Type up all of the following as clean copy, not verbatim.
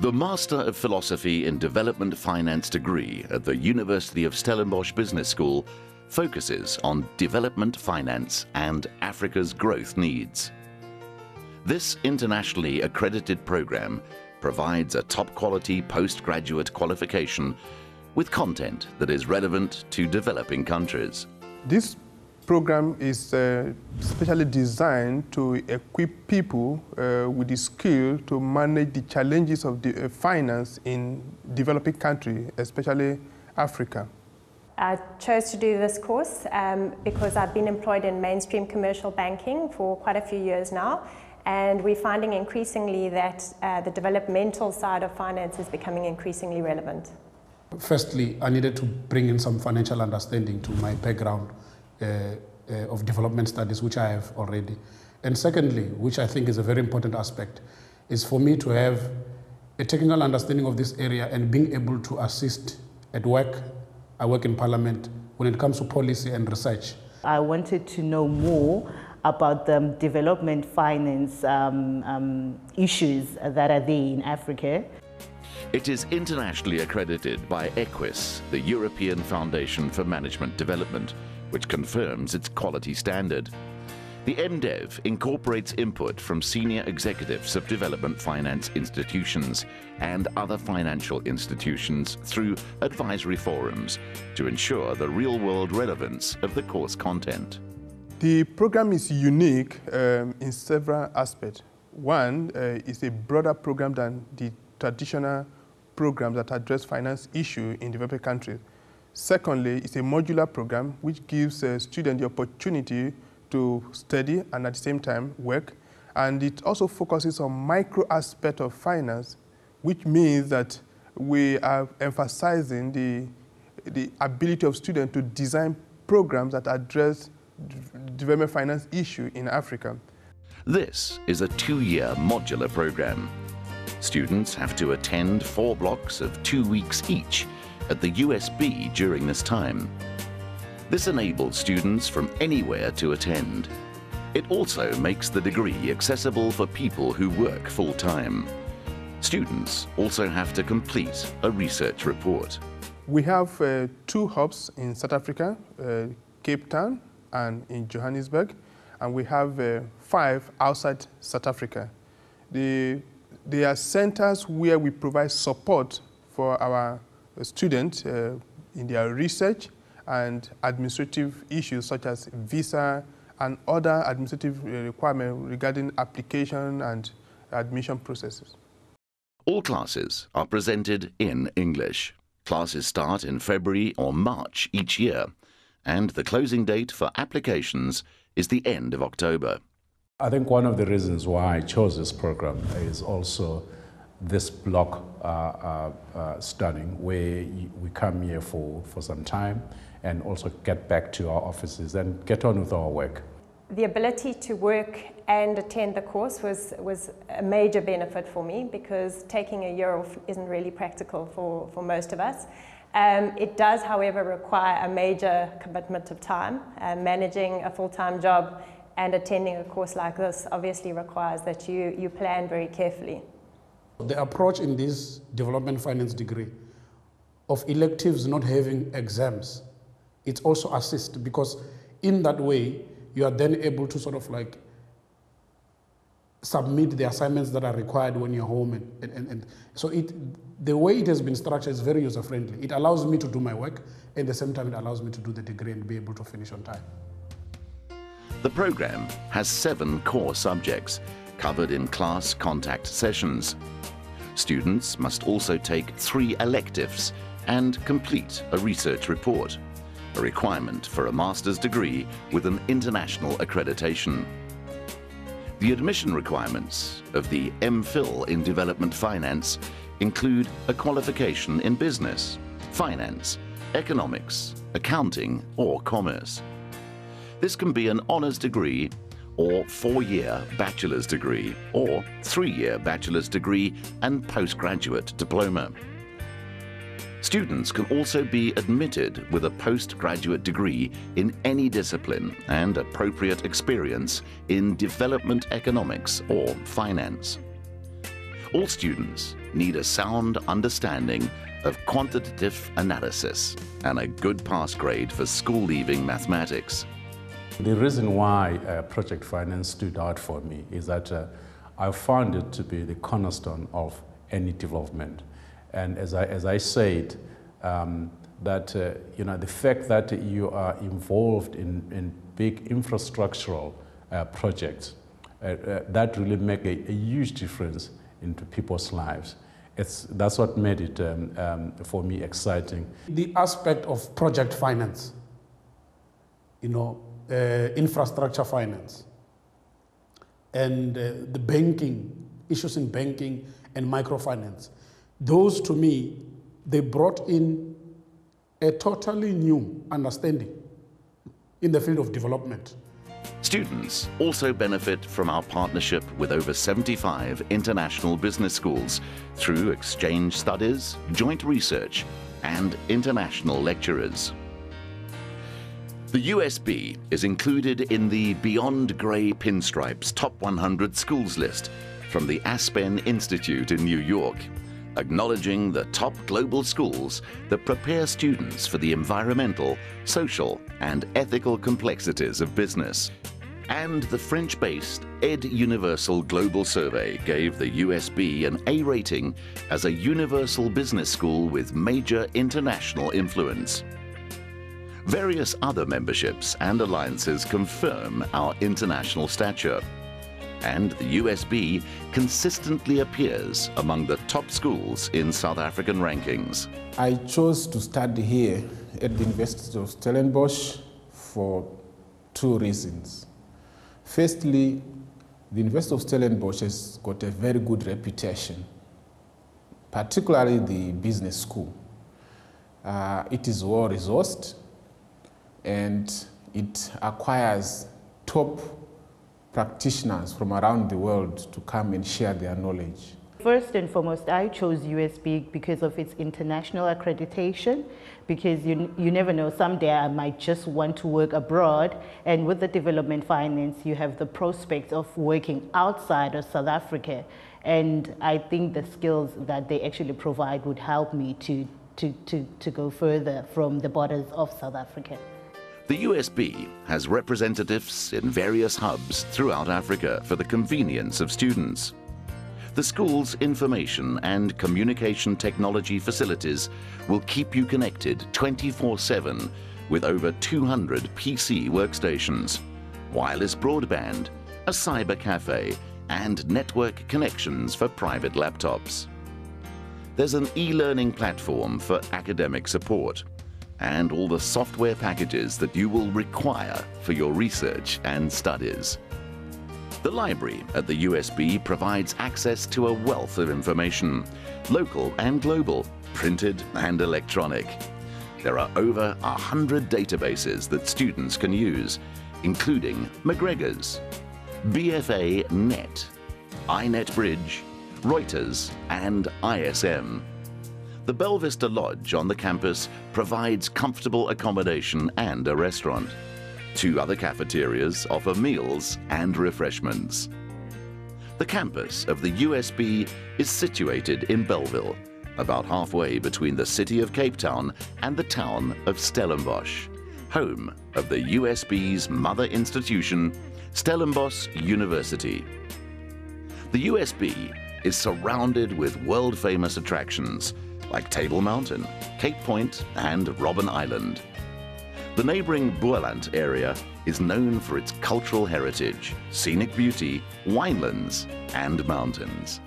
The Master of Philosophy in Development Finance degree at the University of Stellenbosch Business School focuses on development finance and Africa's growth needs. This internationally accredited program provides a top-quality postgraduate qualification with content that is relevant to developing countries. This program is specially designed to equip people with the skill to manage the challenges of the finance in developing countries, especially Africa. I chose to do this course because I've been employed in mainstream commercial banking for quite a few years now, and we're finding increasingly that the developmental side of finance is becoming increasingly relevant. Firstly, I needed to bring in some financial understanding to my background of development studies, which I have already. And secondly, which I think is a very important aspect, is for me to have a technical understanding of this area and being able to assist at work. I work in Parliament when it comes to policy and research. I wanted to know more about the development finance issues that are there in Africa. It is internationally accredited by EQUIS, the European Foundation for Management Development, which confirms its quality standard. The MDevF incorporates input from senior executives of development finance institutions and other financial institutions through advisory forums to ensure the real-world relevance of the course content. The program is unique in several aspects. One, is a broader program than the traditional programs that address finance issues in developing countries. Secondly, it's a modular program which gives students the opportunity to study and at the same time work. And it also focuses on micro aspect of finance, which means that we are emphasizing the ability of students to design programs that address development finance issue in Africa. This is a 2-year modular program. Students have to attend 4 blocks of 2 weeks each at the USB during this time. This enables students from anywhere to attend. It also makes the degree accessible for people who work full-time. Students also have to complete a research report. We have 2 hubs in South Africa, Cape Town and in Johannesburg, and we have 5 outside South Africa. They are centers where we provide support for our students in their research and administrative issues such as visa and other administrative requirements regarding application and admission processes. All classes are presented in English. Classes start in February or March each year, and the closing date for applications is the end of October. I think one of the reasons why I chose this program is also this block studying, where we come here for some time and also get back to our offices and get on with our work. The ability to work and attend the course was a major benefit for me, because taking a year off isn't really practical for most of us. It does, however, require a major commitment of time. Managing a full-time job and attending a course like this obviously requires that you plan very carefully. The approach in this development finance degree of electives not having exams, it also assists, because in that way you are then able to sort of like submit the assignments that are required when you're home, and so the way it has been structured is very user-friendly. It allows me to do my work, and at the same time it allows me to do the degree and be able to finish on time. The program has 7 core subjects covered in class contact sessions. Students must also take 3 electives and complete a research report, a requirement for a master's degree with an international accreditation. The admission requirements of the MPhil in Development Finance include a qualification in business, finance, economics, accounting, or commerce. This can be an honours degree or 4-year bachelor's degree or 3-year bachelor's degree and postgraduate diploma. Students can also be admitted with a postgraduate degree in any discipline and appropriate experience in development economics or finance. All students need a sound understanding of quantitative analysis and a good pass grade for school-leaving mathematics. The reason why project finance stood out for me is that I found it to be the cornerstone of any development. And as I said, that you know, the fact that you are involved in big infrastructural projects, that really make a huge difference into people's lives. That's what made it, for me, exciting. The aspect of project finance, you know, infrastructure finance, and the banking, issues in banking and microfinance, those to me, they brought in a totally new understanding in the field of development. Students also benefit from our partnership with over 75 international business schools through exchange studies, joint research, and international lecturers. The USB is included in the Beyond Grey Pinstripes Top 100 Schools list from the Aspen Institute in New York, acknowledging the top global schools that prepare students for the environmental, social, and ethical complexities of business. And the French-based Ed Universal Global Survey gave the USB an A rating as a universal business school with major international influence. Various other memberships and alliances confirm our international stature, and the USB consistently appears among the top schools in South African rankings. I chose to study here at the University of Stellenbosch for two reasons. Firstly, the University of Stellenbosch has got a very good reputation, particularly the business school. It is well resourced and it acquires top practitioners from around the world to come and share their knowledge. First and foremost, I chose USB because of its international accreditation, because you never know, someday I might just want to work abroad, and with the development finance, you have the prospect of working outside of South Africa, and I think the skills that they actually provide would help me to go further from the borders of South Africa. The USB has representatives in various hubs throughout Africa for the convenience of students. The school's information and communication technology facilities will keep you connected 24/7 with over 200 PC workstations, wireless broadband, a cyber cafe, and network connections for private laptops. There's an e-learning platform for academic support, and all the software packages that you will require for your research and studies. The library at the USB provides access to a wealth of information, local and global, printed and electronic. There are over 100 databases that students can use, including McGregor's, BFA Net, iNet Bridge, Reuters, and ISM. The Belvista Lodge on the campus provides comfortable accommodation and a restaurant. 2 other cafeterias offer meals and refreshments. The campus of the USB is situated in Bellville, about halfway between the city of Cape Town and the town of Stellenbosch, home of the USB's mother institution, Stellenbosch University. The USB is surrounded with world-famous attractions like Table Mountain, Cape Point, and Robben Island. The neighboring Boerland area is known for its cultural heritage, scenic beauty, winelands, and mountains.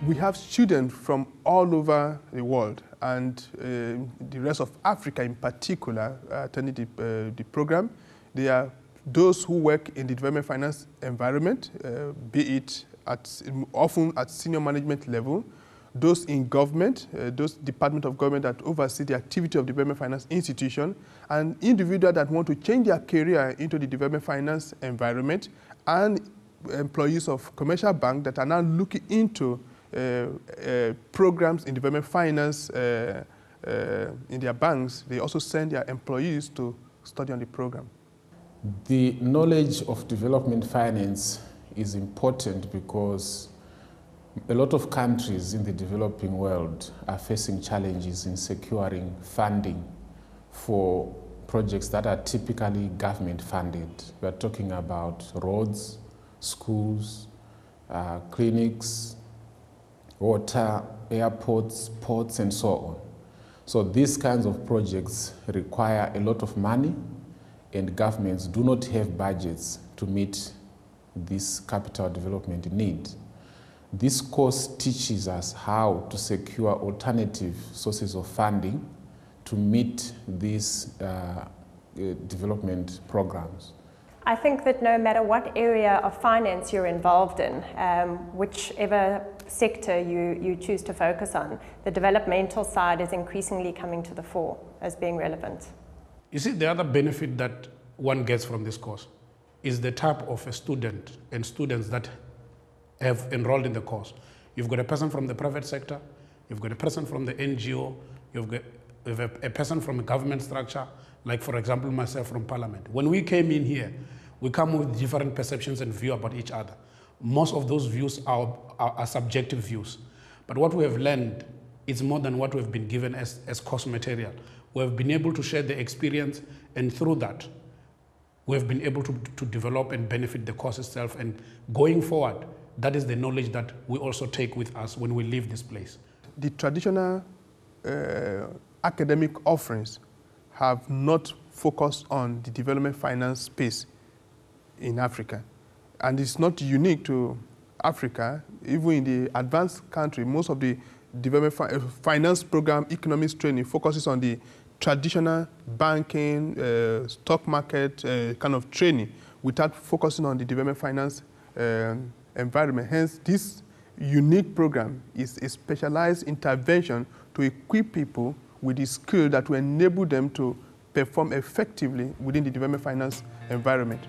We have students from all over the world, and the rest of Africa in particular attending the program. They are those who work in the development finance environment, be it often at senior management level, those in government, those department of government that oversee the activity of development finance institution, and individuals that want to change their career into the development finance environment, and employees of commercial bank that are now looking into programs in development finance in their banks. They also send their employees to study on the program. The knowledge of development finance is important because A lot of countries in the developing world are facing challenges in securing funding for projects that are typically government funded. We're talking about roads, schools, clinics, water, airports, ports, and so on. So these kinds of projects require a lot of money, and governments do not have budgets to meet this capital development need. This course teaches us how to secure alternative sources of funding to meet these development programs. I think that no matter what area of finance you're involved in, whichever sector you choose to focus on, the developmental side is increasingly coming to the fore as being relevant. You see, the other benefit that one gets from this course is the type of a student and students that have enrolled in the course. You've got a person from the private sector, you've got a person from the NGO, you've got a person from a government structure, like for example myself from Parliament. When we came in here, we come with different perceptions and views about each other. Most of those views are subjective views. But what we have learned is more than what we've been given as course material. We have been able to share the experience, and through that, we have been able to develop and benefit the course itself. And going forward, that is the knowledge that we also take with us when we leave this place. The traditional academic offerings have not focused on the development finance space in Africa. And it's not unique to Africa. Even in the advanced country, most of the development finance program economics training focuses on the traditional banking, stock market kind of training without focusing on the development finance environment. Hence, this unique program is a specialized intervention to equip people with the skill that will enable them to perform effectively within the development finance environment.